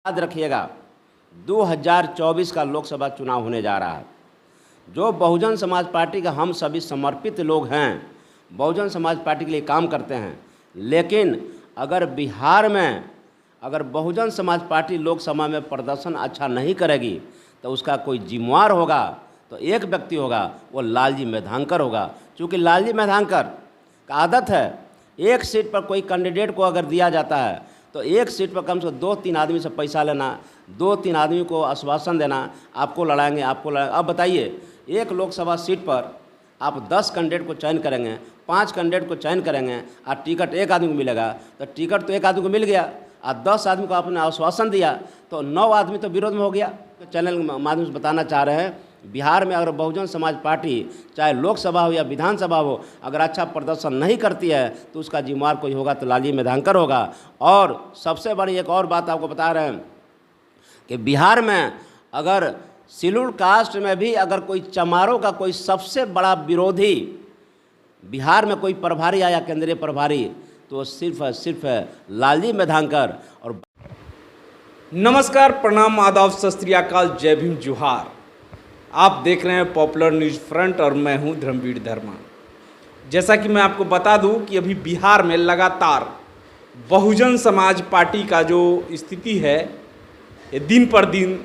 याद रखिएगा 2024 का लोकसभा चुनाव होने जा रहा है। जो बहुजन समाज पार्टी का हम सभी समर्पित लोग हैं, बहुजन समाज पार्टी के लिए काम करते हैं, लेकिन अगर बिहार में अगर बहुजन समाज पार्टी लोकसभा में प्रदर्शन अच्छा नहीं करेगी तो उसका कोई जिम्मेवार होगा, तो एक व्यक्ति होगा, वो लालजी मेधांकर होगा। क्योंकि लालजी मेधांकर का आदत है, एक सीट पर कोई कैंडिडेट को अगर दिया जाता है तो एक सीट पर कम से कम 2-3 आदमी से पैसा लेना, 2-3 आदमी को आश्वासन देना, आपको लड़ाएंगे, आपको लड़ाएंगे। अब बताइए, एक लोकसभा सीट पर आप 10 कैंडिडेट को चयन करेंगे, 5 कैंडिडेट को चयन करेंगे और टिकट एक आदमी को मिलेगा, तो टिकट तो एक आदमी को मिल गया और 10 आदमी को आपने आश्वासन दिया तो 9 आदमी तो विरोध में हो गया। तो चैनल के माध्यम से बताना चाह रहे हैं, बिहार में अगर बहुजन समाज पार्टी चाहे लोकसभा हो या विधानसभा हो, अगर अच्छा प्रदर्शन नहीं करती है तो उसका जिम्मेवार कोई होगा तो लालजी मेधांकर होगा। और सबसे बड़ी एक और बात आपको बता रहे हैं कि बिहार में अगर शेड्यूल कास्ट में भी अगर कोई चमारों का कोई सबसे बड़ा विरोधी बिहार में कोई प्रभारी आया, केंद्रीय प्रभारी, तो सिर्फ लालजी मेधांकर। और नमस्कार, प्रणाम, आदाब, सत श्री अकाल, जय भीम, जोहार। आप देख रहे हैं पॉपुलर न्यूज़ फ्रंट और मैं हूं धर्मवीर धर्मा। जैसा कि मैं आपको बता दूं कि अभी बिहार में लगातार बहुजन समाज पार्टी का जो स्थिति है, ये दिन पर दिन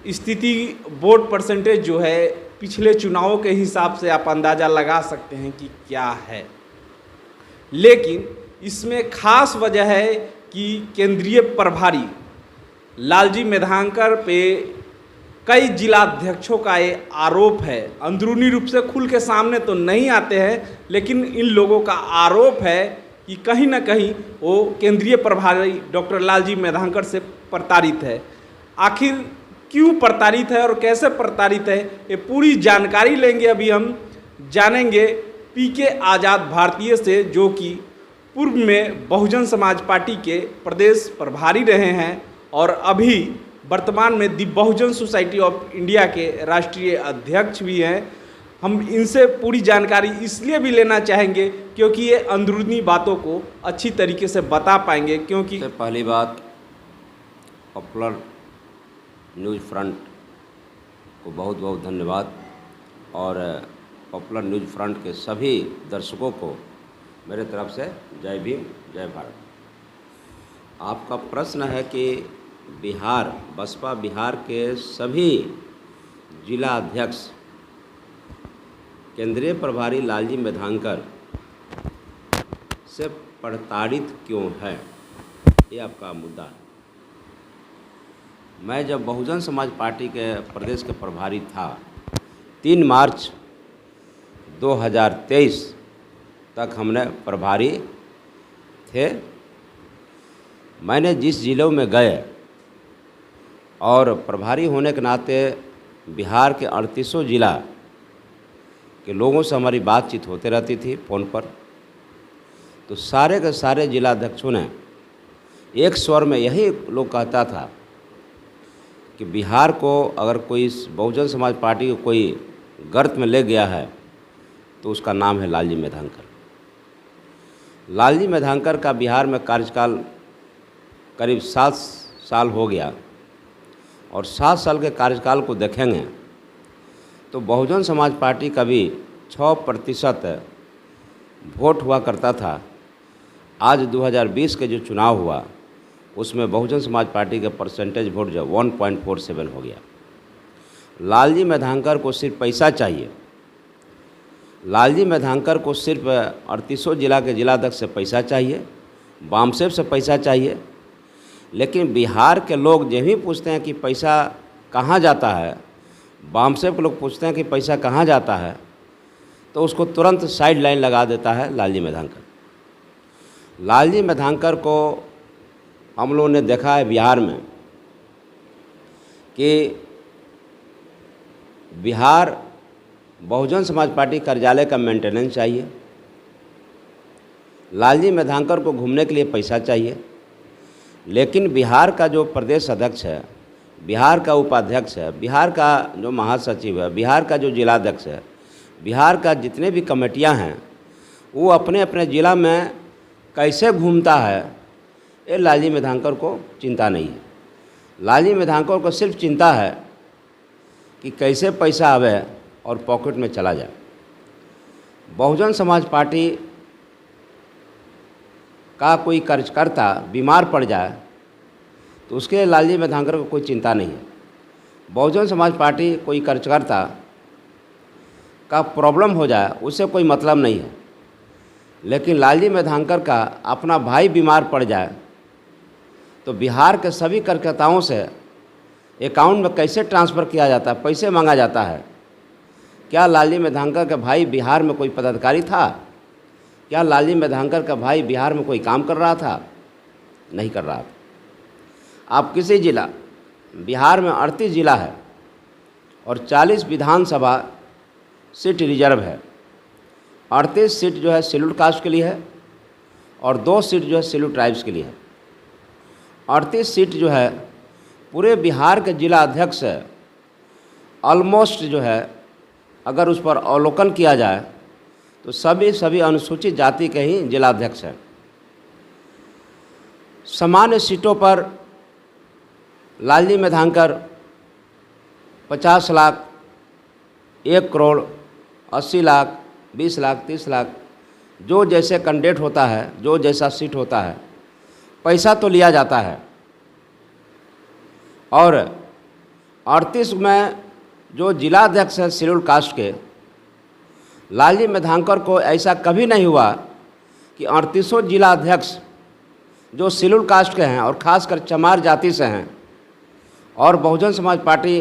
स्थिति वोट परसेंटेज जो है पिछले चुनावों के हिसाब से आप अंदाज़ा लगा सकते हैं कि क्या है। लेकिन इसमें खास वजह है कि केंद्रीय प्रभारी लालजी मेधांकर पे कई जिलाध्यक्षों का ये आरोप है। अंदरूनी रूप से खुल के सामने तो नहीं आते हैं, लेकिन इन लोगों का आरोप है कि कहीं ना कहीं वो केंद्रीय प्रभारी डॉक्टर लालजी मेधांकर से प्रताड़ित है। आखिर क्यों प्रताड़ित है और कैसे प्रताड़ित है, ये पूरी जानकारी लेंगे। अभी हम जानेंगे पीके आज़ाद भारतीय से, जो कि पूर्व में बहुजन समाज पार्टी के प्रदेश प्रभारी रहे हैं और अभी वर्तमान में दी बहुजन सोसाइटी ऑफ इंडिया के राष्ट्रीय अध्यक्ष भी हैं। हम इनसे पूरी जानकारी इसलिए भी लेना चाहेंगे क्योंकि ये अंदरूनी बातों को अच्छी तरीके से बता पाएंगे। क्योंकि पहली बात, पॉपुलर न्यूज़ फ्रंट को बहुत बहुत धन्यवाद और पॉपुलर न्यूज़ फ्रंट के सभी दर्शकों को मेरे तरफ से जय भीम, जय भारत। आपका प्रश्न है कि बिहार, बसपा बिहार के सभी जिला अध्यक्ष केंद्रीय प्रभारी लालजी मेधांकर से प्रताड़ित क्यों है, ये आपका मुद्दा है। मैं जब बहुजन समाज पार्टी के प्रदेश के प्रभारी था, 3 मार्च 2023 तक हमने प्रभारी थे। मैंने जिस जिलों में गए और प्रभारी होने के नाते बिहार के 38 जिला के लोगों से हमारी बातचीत होते रहती थी फ़ोन पर, तो सारे के सारे जिलाध्यक्षों ने एक स्वर में यही लोग कहता था कि बिहार को अगर कोई बहुजन समाज पार्टी को कोई गर्त में ले गया है तो उसका नाम है लालजी मेधांकर। लालजी मेधांकर का बिहार में कार्यकाल करीब 7 साल हो गया और 7 साल के कार्यकाल को देखेंगे तो बहुजन समाज पार्टी का भी 6% वोट हुआ करता था। आज 2020 के जो चुनाव हुआ उसमें बहुजन समाज पार्टी का परसेंटेज वोट जो 1.47 हो गया। लालजी मेधांकर को सिर्फ पैसा चाहिए, लालजी मेधांकर को सिर्फ 38 जिला के जिलाध्यक्ष से पैसा चाहिए, वामसेप से पैसा चाहिए। लेकिन बिहार के लोग जब भी पूछते हैं कि पैसा कहाँ जाता है, वामसेप के लोग पूछते हैं कि पैसा कहाँ जाता है, तो उसको तुरंत साइड लाइन लगा देता है लालजी मेधांकर। लालजी मेधांकर को हम लोगों ने देखा है बिहार में कि बिहार बहुजन समाज पार्टी कार्यालय का मेंटेनेंस चाहिए, लालजी मेधांकर को घूमने के लिए पैसा चाहिए। लेकिन बिहार का जो प्रदेश अध्यक्ष है, बिहार का उपाध्यक्ष है, बिहार का जो महासचिव है, बिहार का जो जिलाध्यक्ष है, बिहार का जितने भी कमेटियां हैं, वो अपने अपने ज़िला में कैसे घूमता है, ये लालजी मेधांकर को चिंता नहीं है। लालजी मेधांकर को सिर्फ चिंता है कि कैसे पैसा आवे और पॉकेट में चला जाए। बहुजन समाज पार्टी का कोई कार्यकर्ता बीमार पड़ जाए तो उसके लिए लालजी मेधांकर को कोई चिंता नहीं है। बहुजन समाज पार्टी कोई कार्यकर्ता का प्रॉब्लम हो जाए उससे कोई मतलब नहीं है। लेकिन लालजी मेधांकर का अपना भाई बीमार पड़ जाए तो बिहार के सभी कार्यकर्ताओं से अकाउंट में कैसे ट्रांसफ़र किया जाता है, पैसे मांगा जाता है। क्या लालजी मेधांकर का भाई बिहार में कोई पदाधिकारी था? क्या लालजी मेधांकर का भाई बिहार में कोई काम कर रहा था? नहीं कर रहा था। आप किसी जिला, बिहार में 38 जिला है और 40 विधानसभा सीट रिजर्व है। 38 सीट जो है शेड्यूल्ड कास्ट के लिए है और 2 सीट जो है शेड्यूल्ड ट्राइब्स के लिए है। 38 सीट जो है पूरे बिहार के जिला अध्यक्ष ऑलमोस्ट जो है अगर उस पर अवलोकन किया जाए तो सभी अनुसूचित जाति के ही जिला अध्यक्ष हैं। सामान्य सीटों पर लालजी मेधांकर 50 लाख, 1 करोड़, 80 लाख, 20 लाख, 30 लाख, जो जैसे कैंडिडेट होता है, जो जैसा सीट होता है, पैसा तो लिया जाता है। और 38 में जो जिला अध्यक्ष हैं शेड्यूल्ड कास्ट के, लालजी मेधांकर को ऐसा कभी नहीं हुआ कि 38 जिला अध्यक्ष जो शेड्यूल्ड कास्ट के हैं और ख़ासकर चमार जाति से हैं और बहुजन समाज पार्टी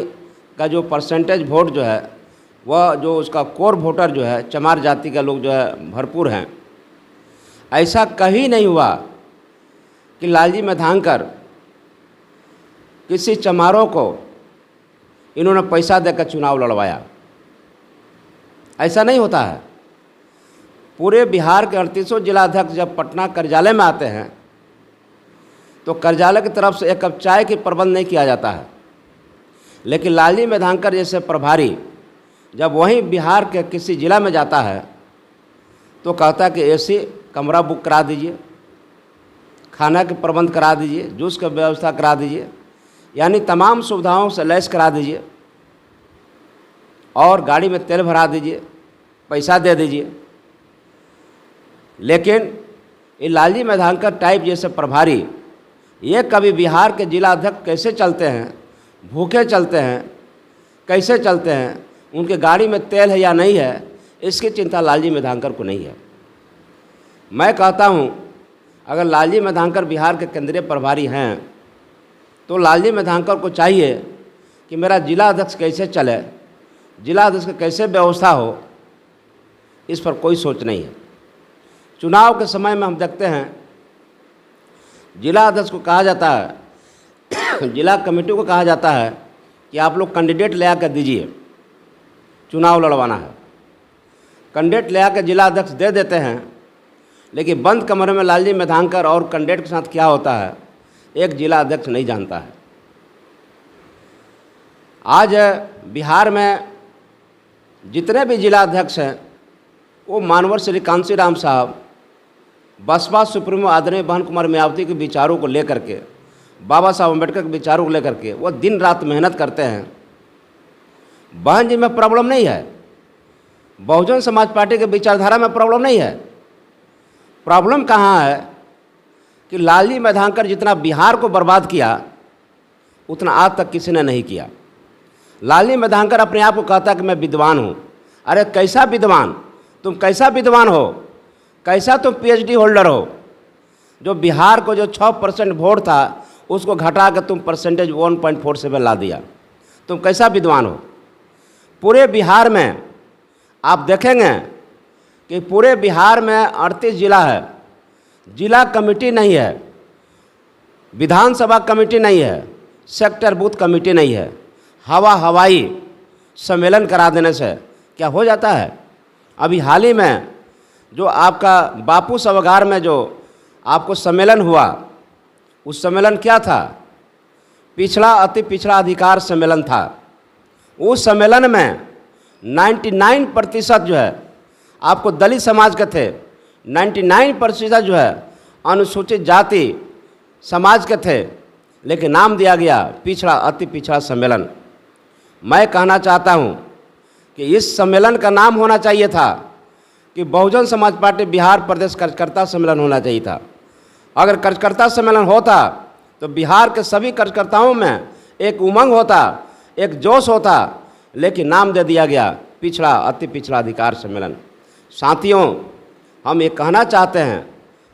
का जो परसेंटेज वोट जो है वह जो उसका कोर वोटर जो है चमार जाति के लोग जो है भरपूर हैं, ऐसा कभी नहीं हुआ कि लालजी मेधांकर किसी चमारों को इन्होंने पैसा देकर चुनाव लड़वाया। ऐसा नहीं होता है। पूरे बिहार के 38 जिला अध्यक्ष जब पटना कार्यालय में आते हैं तो कार्यालय की तरफ से एक कप चाय की प्रबंध नहीं किया जाता है। लेकिन लालजी मेधांकर जैसे प्रभारी जब वहीं बिहार के किसी ज़िला में जाता है तो कहता है कि एसी कमरा बुक करा दीजिए, खाना के प्रबंध करा दीजिए, जूस की व्यवस्था करा दीजिए, यानी तमाम सुविधाओं से लैस करा दीजिए और गाड़ी में तेल भरा दीजिए, पैसा दे दीजिए। लेकिन ये लालजी मेधांकर टाइप जैसे प्रभारी ये कभी बिहार के जिला अध्यक्ष कैसे चलते हैं, भूखे चलते हैं, कैसे चलते हैं, उनके गाड़ी में तेल है या नहीं है, इसकी चिंता लालजी मेधांकर को नहीं है। मैं कहता हूँ अगर लालजी मेधांकर बिहार के केंद्रीय प्रभारी हैं तो लालजी मेधांकर को चाहिए कि मेरा जिला अध्यक्ष कैसे चले, जिला अध्यक्ष की कैसे व्यवस्था हो, इस पर कोई सोच नहीं है। चुनाव के समय में हम देखते हैं जिला अध्यक्ष को कहा जाता है, जिला कमेटी को कहा जाता है कि आप लोग कैंडिडेट ले आकर दीजिए, चुनाव लड़वाना है। कैंडिडेट ले आकर जिला अध्यक्ष दे देते हैं, लेकिन बंद कमरे में लालजी मेधांकर और कैंडिडेट के साथ क्या होता है एक जिला अध्यक्ष नहीं जानता है। आज बिहार में जितने भी जिला अध्यक्ष हैं वो मानवर श्री कांशीराम साहब, बसपा सुप्रीमो आदरणीय बहन कुमारी मायावती के विचारों को लेकर के, बाबा साहब अम्बेडकर के विचारों को लेकर के वो दिन रात मेहनत करते हैं। बहन जी में प्रॉब्लम नहीं है, बहुजन समाज पार्टी के विचारधारा में प्रॉब्लम नहीं है। प्रॉब्लम कहाँ है कि लालजी मेधांकर जितना बिहार को बर्बाद किया उतना आज तक किसी ने नहीं किया। लालजी मेधांकर अपने आप को कहता कि मैं विद्वान हूँ। अरे कैसा विद्वान, तुम कैसा विद्वान हो, कैसा तुम PhD होल्डर हो? जो बिहार को जो 6% वोट था उसको घटा कर तुम परसेंटेज 1.47 ला दिया। तुम कैसा विद्वान हो? पूरे बिहार में आप देखेंगे कि पूरे बिहार में 38 जिला है, जिला कमेटी नहीं है, विधानसभा कमेटी नहीं है, सेक्टर बूथ कमेटी नहीं है। हवाई सम्मेलन करा देने से क्या हो जाता है? अभी हाल ही में जो आपका बापू सभागार में जो आपको सम्मेलन हुआ, उस सम्मेलन क्या था? पिछड़ा अति पिछड़ा अधिकार सम्मेलन था। उस सम्मेलन में 99% जो है आपको दलित समाज के थे, 99% जो है अनुसूचित जाति समाज के थे, लेकिन नाम दिया गया पिछड़ा अति पिछड़ा सम्मेलन। मैं कहना चाहता हूँ कि इस सम्मेलन का नाम होना चाहिए था कि बहुजन समाज पार्टी बिहार प्रदेश कार्यकर्ता सम्मेलन होना चाहिए था। अगर कार्यकर्ता सम्मेलन होता तो बिहार के सभी कार्यकर्ताओं में एक उमंग होता, एक जोश होता, लेकिन नाम दे दिया गया पिछड़ा अति पिछड़ा अधिकार सम्मेलन। साथियों, हम ये कहना चाहते हैं,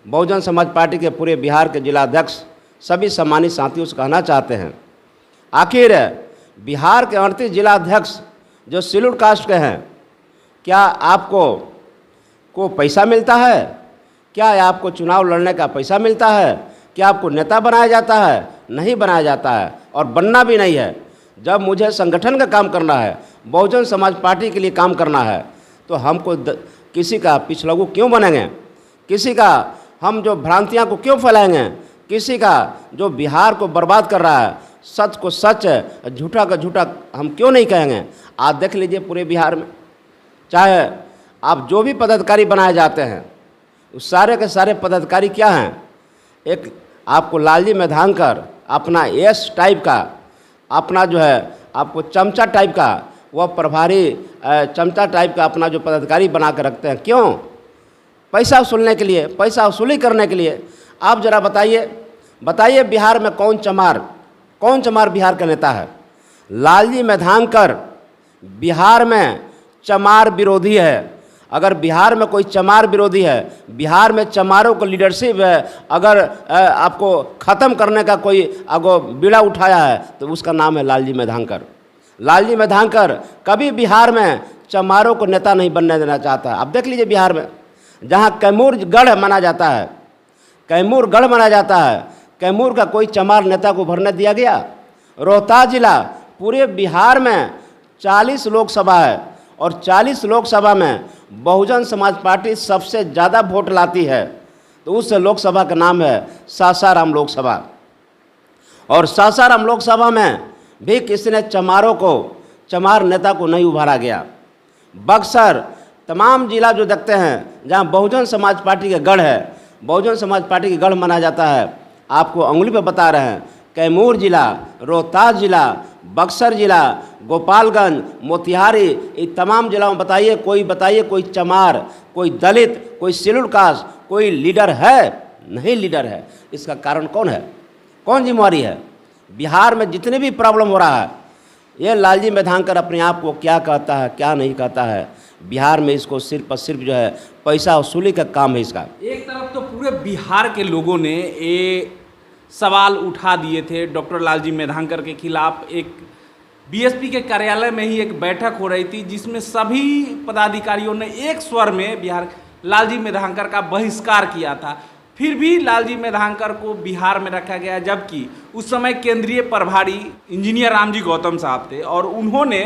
बहुजन समाज पार्टी के पूरे बिहार के जिलाध्यक्ष सभी सम्मानित साथियों से कहना चाहते हैं, आखिर बिहार के 38 जिलाध्यक्ष जो शेड्यूल कास्ट के हैं, क्या आपको पैसा मिलता है? क्या आपको चुनाव लड़ने का पैसा मिलता है? क्या आपको नेता बनाया जाता है? नहीं बनाया जाता है और बनना भी नहीं है। जब मुझे संगठन का काम करना है, बहुजन समाज पार्टी के लिए काम करना है, तो हमको किसी का पिछलगू क्यों बनेंगे? किसी का हम जो भ्रांतियां को क्यों फैलाएंगे? किसी का जो बिहार को बर्बाद कर रहा है, सच को सच, झूठा का झूठा हम क्यों नहीं कहेंगे? आज देख लीजिए पूरे बिहार में, चाहे आप जो भी पदाधिकारी बनाए जाते हैं, उस सारे के सारे पदाधिकारी क्या हैं? एक आपको लालजी मेधांकर अपना एस टाइप का, अपना जो है आपको चमचा टाइप का, वह प्रभारी चमचा टाइप का अपना जो पदाधिकारी बना कर रखते हैं। क्यों? पैसा वसूलने के लिए, पैसा वसूली करने के लिए। आप जरा बताइए बिहार में कौन चमार बिहार का नेता है? लालजी मेधांकर बिहार में चमार विरोधी है। अगर बिहार में कोई चमार विरोधी है, बिहार में चमारों को लीडरशिप है, अगर आपको ख़त्म करने का कोई अगो बीड़ा उठाया है, तो उसका नाम है लालजी मेधांकर। लालजी मेधांकर कभी बिहार में चमारों को नेता नहीं बनने देना चाहता है। अब देख लीजिए बिहार में, जहाँ कैमूर गढ़ माना जाता है, कैमूर का कोई चमार नेता को भरने दिया गया? रोहतास जिला, पूरे बिहार में 40 लोकसभा है और 40 लोकसभा में बहुजन समाज पार्टी सबसे ज़्यादा वोट लाती है। तो उस लोकसभा का नाम है सासाराम लोकसभा। और सासाराम लोकसभा में भी किसी ने चमार नेता को नहीं उभारा गया। बक्सर, तमाम जिला जो देखते हैं जहाँ बहुजन समाज पार्टी के गढ़ है, बहुजन समाज पार्टी के गढ़ माना जाता है, आपको अंगुली पे बता रहे हैं। कैमूर जिला, रोहतास जिला, बक्सर जिला, गोपालगंज, मोतिहारी, ये तमाम जिलों में बताइए कोई चमार, कोई दलित, कोई शेड्यूल कास्ट, कोई लीडर है? नहीं लीडर है। इसका कारण कौन है? कौन जिम्मेवारी है? बिहार में जितने भी प्रॉब्लम हो रहा है, ये लालजी मेधांकर अपने आप को क्या कहता है, क्या नहीं कहता है। बिहार में इसको सिर्फ और सिर्फ जो है पैसा वसूली का काम है इसका। एक तरफ तो पूरे बिहार के लोगों ने ये सवाल उठा दिए थे डॉक्टर लालजी मेधांकर के खिलाफ। एक बीएसपी के कार्यालय में ही एक बैठक हो रही थी, जिसमें सभी पदाधिकारियों ने एक स्वर में बिहार लालजी मेधांकर का बहिष्कार किया था। फिर भी लालजी मेधांकर को बिहार में रखा गया, जबकि उस समय केंद्रीय प्रभारी इंजीनियर रामजी गौतम साहब थे और उन्होंने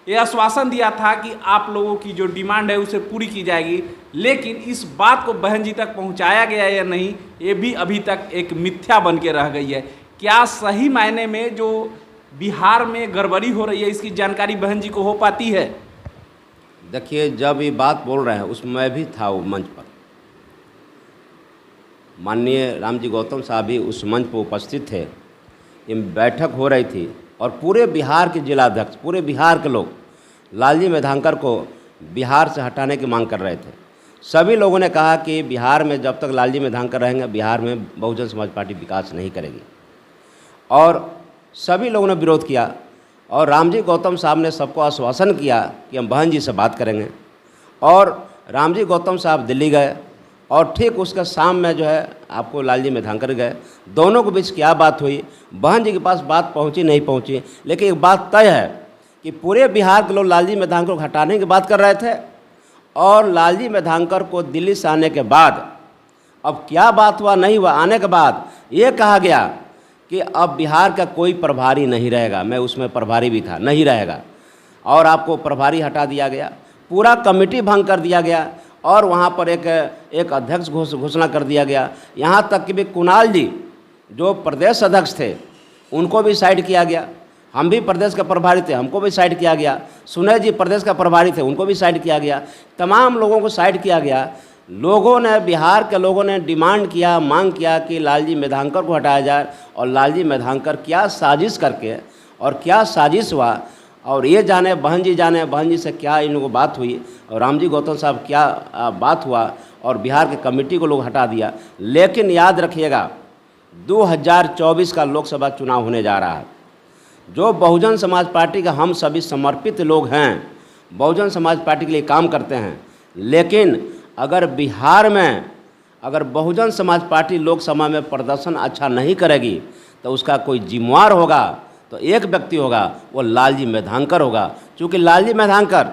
ये आश्वासन दिया था कि आप लोगों की जो डिमांड है उसे पूरी की जाएगी। लेकिन इस बात को बहन जी तक पहुंचाया गया या नहीं, ये भी अभी तक एक मिथ्या बन के रह गई है। क्या सही मायने में जो बिहार में गड़बड़ी हो रही है, इसकी जानकारी बहन जी को हो पाती है? देखिए, जब ये बात बोल रहे हैं उसमें मैं भी था वो मंच पर, माननीय रामजी गौतम साहब भी उस मंच पर उपस्थित थे। ये बैठक हो रही थी और पूरे बिहार के जिलाध्यक्ष, पूरे बिहार के लोग लालजी मेधांकर को बिहार से हटाने की मांग कर रहे थे। सभी लोगों ने कहा कि बिहार में जब तक लालजी मेधांकर रहेंगे, बिहार में बहुजन समाज पार्टी विकास नहीं करेगी। और सभी लोगों ने विरोध किया और रामजी गौतम साहब ने सबको आश्वासन किया कि हम बहन जी से बात करेंगे। और रामजी गौतम साहब दिल्ली गए और ठीक उसके शाम में जो है आपको लालजी मेधांकर गए। दोनों के बीच क्या बात हुई, बहन जी के पास बात पहुंची नहीं पहुंची, लेकिन एक बात तय है कि पूरे बिहार के लोग लालजी मेधांकर को हटाने की बात कर रहे थे। और लालजी मेधांकर को दिल्ली से आने के बाद, अब क्या बात हुआ नहीं हुआ, आने के बाद ये कहा गया कि अब बिहार का कोई प्रभारी नहीं रहेगा। मैं उसमें प्रभारी भी था, नहीं रहेगा। और आपको प्रभारी हटा दिया गया, पूरा कमेटी भंग कर दिया गया और वहाँ पर एक अध्यक्ष घोषणा कर दिया गया। यहाँ तक कि भी कुणाल जी जो प्रदेश अध्यक्ष थे उनको भी साइड किया गया। हम भी प्रदेश का प्रभारी थे, हमको भी साइड किया गया। सुनय जी प्रदेश का प्रभारी थे, उनको भी साइड किया गया। तमाम लोगों को साइड किया गया। लोगों ने, बिहार के लोगों ने डिमांड किया, मांग किया कि लालजी मेधांकर को हटाया जाए। और लालजी मेधांकर क्या साजिश करके और क्या साजिश हुआ, और ये जाने, बहन जी से क्या इन लोगों को बात हुई, और रामजी गौतम साहब क्या बात हुआ, और बिहार की कमेटी को लोग हटा दिया। लेकिन याद रखिएगा 2024 का लोकसभा चुनाव होने जा रहा है। जो बहुजन समाज पार्टी का हम सभी समर्पित लोग हैं, बहुजन समाज पार्टी के लिए काम करते हैं, लेकिन अगर बिहार में अगर बहुजन समाज पार्टी लोकसभा में प्रदर्शन अच्छा नहीं करेगी तो उसका कोई जिम्मेवार होगा, तो एक व्यक्ति होगा, वो लालजी मेधांकर होगा। क्योंकि लालजी मेधांकर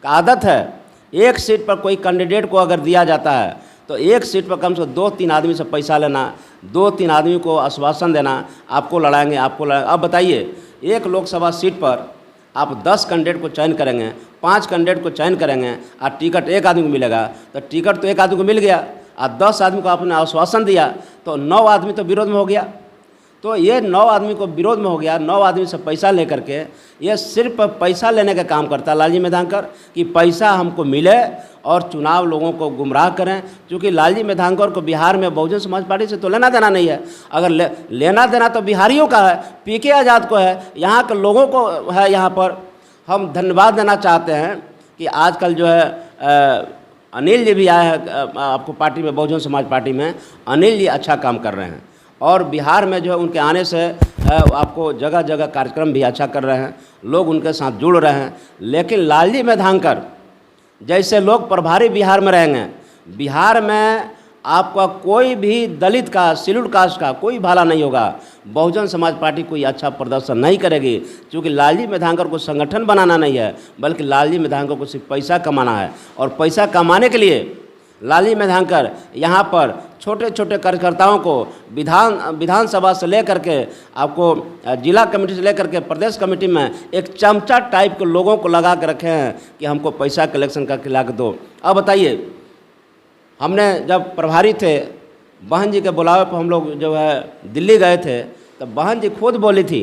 का आदत है, एक सीट पर कोई कैंडिडेट को अगर दिया जाता है तो एक सीट पर कम से कम 2-3 आदमी से पैसा लेना, 2-3 आदमी को आश्वासन देना, आपको लड़ाएंगे, आपको लड़ाएंगे। अब बताइए, एक लोकसभा सीट पर आप 10 कैंडिडेट को चयन करेंगे, 5 कैंडिडेट को चयन करेंगे, और टिकट एक आदमी को मिलेगा, तो टिकट तो एक आदमी को मिल गया, और 10 आदमी को आपने आश्वासन दिया, तो 9 आदमी तो विरोध में हो गया। तो ये 9 आदमी को विरोध में हो गया, 9 आदमी से पैसा लेकर के, ये सिर्फ पैसा लेने का काम करता है लालजी मेधांकर, कि पैसा हमको मिले और चुनाव लोगों को गुमराह करें। क्योंकि लालजी मेधांकर को बिहार में बहुजन समाज पार्टी से तो लेना देना नहीं है। अगर लेना देना तो बिहारियों का है, पीके आज़ाद को है, यहाँ के लोगों को है। यहाँ पर हम धन्यवाद देना चाहते हैं कि आजकल जो है अनिल जी भी आए हैं आपको पार्टी में, बहुजन समाज पार्टी में अनिल जी अच्छा काम कर रहे हैं, और बिहार में जो है उनके आने से आपको जगह जगह कार्यक्रम भी अच्छा कर रहे हैं, लोग उनके साथ जुड़ रहे हैं। लेकिन लालजी मेधांकर जैसे लोग प्रभारी बिहार में रहेंगे, बिहार में आपका कोई भी दलित का, शेड्यूल कास्ट का कोई भला नहीं होगा। बहुजन समाज पार्टी कोई अच्छा प्रदर्शन नहीं करेगी, क्योंकि लालजी मेधांकर को संगठन बनाना नहीं है, बल्कि लालजी मेधांकर को सिर्फ पैसा कमाना है। और पैसा कमाने के लिए लालजी मेधांकर यहाँ पर छोटे छोटे कार्यकर्ताओं को विधानसभा से लेकर के आपको जिला कमेटी से लेकर के प्रदेश कमेटी में एक चमचा टाइप के लोगों को लगा के रखे हैं कि हमको पैसा कलेक्शन करके ला के दो। अब बताइए, हमने जब प्रभारी थे, बहन जी के बुलावे पर हम लोग जो है दिल्ली गए थे, तो बहन जी खुद बोली थी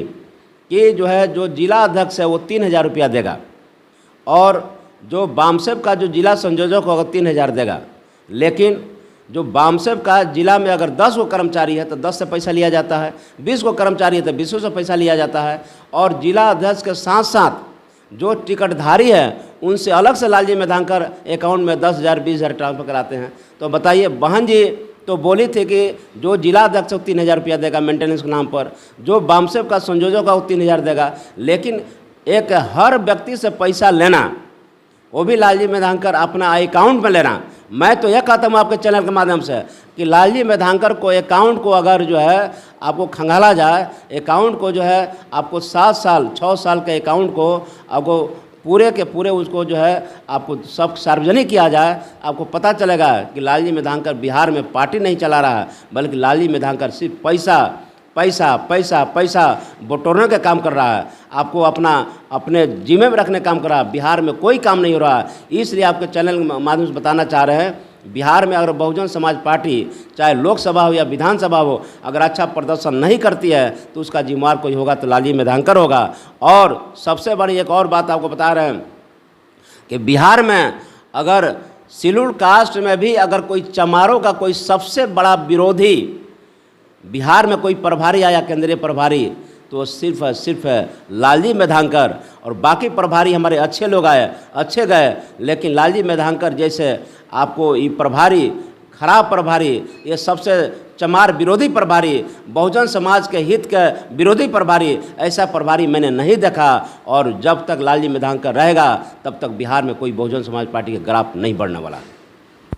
कि जो है जो जिला अध्यक्ष है वो 3000 रुपया देगा, और जो बामसेब का जो जिला संयोजक होगा 3000 देगा। लेकिन जो बामसेब का जिला में अगर 10 गो कर्मचारी है तो 10 से पैसा लिया जाता है, 20 गो कर्मचारी है तो 20 से पैसा लिया जाता है, और जिला अध्यक्ष के साथ साथ जो टिकटधारी है उनसे अलग से लालजी मेधांकर अकाउंट में 10,000 20,000 ट्रांसफर कराते हैं। तो बताइए, बहन जी तो बोली थी कि जो जिला अध्यक्ष 3000 रुपया देगा मेंटेनेंस के नाम पर, जो बामसेब का संयोजक का वो 3000 देगा, लेकिन एक हर व्यक्ति से पैसा लेना, वो भी लालजी मेधांकर अपना अकाउंट में लेना। मैं तो यह कहता हूँ आपके चैनल के माध्यम से कि लालजी मेधांकर को अकाउंट को अगर जो है आपको खंगाला जाए, अकाउंट को जो है आपको 7 साल 6 साल के अकाउंट को आपको पूरे के पूरे उसको जो है आपको सब सार्वजनिक किया जाए, आपको पता चलेगा कि लालजी मेधांकर बिहार में पार्टी नहीं चला रहा है, बल्कि लालजी मेधांकर सिर्फ पैसा पैसा पैसा पैसा बटोरने का काम कर रहा है, आपको अपने जिम्मे में रखने का काम कर रहा है। बिहार में कोई काम नहीं हो रहा है। इसलिए आपके चैनल के माध्यम से बताना चाह रहे हैं, बिहार में अगर बहुजन समाज पार्टी चाहे लोकसभा हो या विधानसभा हो, अगर अच्छा प्रदर्शन नहीं करती है तो उसका जिम्मेवार कोई होगा तो लालजी मेधांकर होगा। और सबसे बड़ी एक और बात आपको बता रहे हैं कि बिहार में अगर शेड्यूल कास्ट में भी अगर कोई चमारों का कोई सबसे बड़ा विरोधी बिहार में कोई प्रभारी आया, केंद्रीय प्रभारी, तो सिर्फ लालजी मेधांकर, और बाकी प्रभारी हमारे अच्छे लोग आए, अच्छे गए, लेकिन लालजी मेधांकर जैसे आपको ये प्रभारी, खराब प्रभारी, ये सबसे चमार विरोधी प्रभारी, बहुजन समाज के हित के विरोधी प्रभारी, ऐसा प्रभारी मैंने नहीं देखा। और जब तक लालजी मेधांकर रहेगा तब तक बिहार में कोई बहुजन समाज पार्टी का ग्राफ नहीं बढ़ने वाला है।